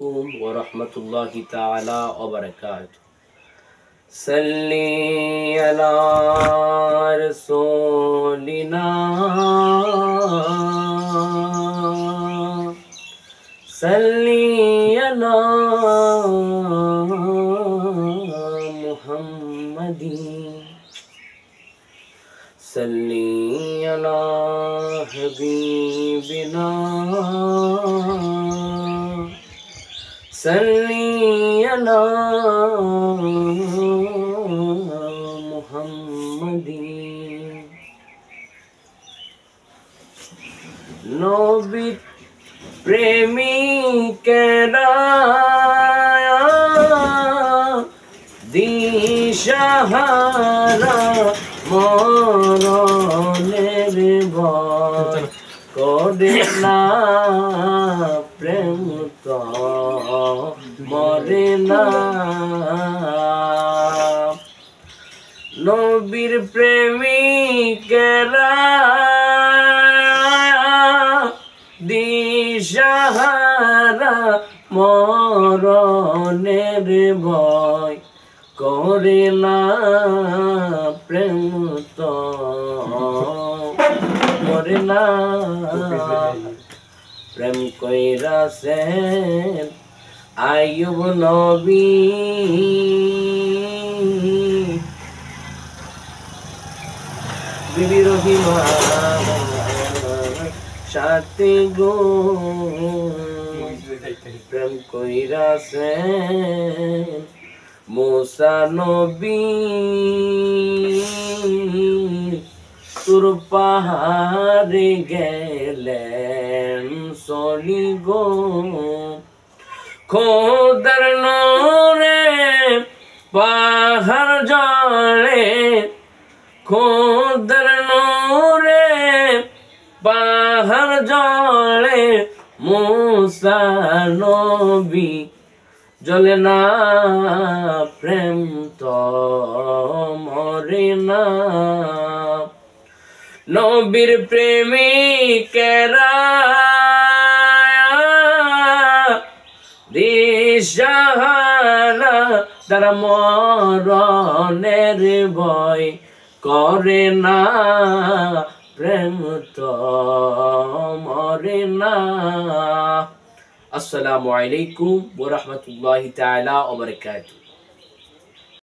वरहमतुल्लाहि ताला वबरकातुहू। सल्ली अला रसूलिना सल्ली अला मुहम्मदी सल्ली अला हबीबिना सल्ली अला मुहम्मदी। नबी प्रेमिकेरा दिशाहारा মরণের ভয় করে না, প্রেম তো মরে না। নবীর প্রেমিকেরা দিশাহারা মরণের ভয় করে না, প্রেম তো মরে না। প্রেম কইরাছেন আইয়ুব নবী, বিবি রহিমা সাথে গো। প্রেম কইরাছেন মুসা নবী, তুর পাহাড়ে গেলেন চলি গো। খোদার নূরে পাহাড় জলে, খোদার নূরে পাহাড় জলে, মুসা নবী জ্বলে না, প্রেম তো মরে না। নবীর প্রেমিকেরা দিশাহারা, তারা মরণের ভয় করে না, প্রেম তো মরে না। আসসালামু আলাইকুম ওয়া রাহমাতুল্লাহি তাআলা ওয়া বারাকাতুহু।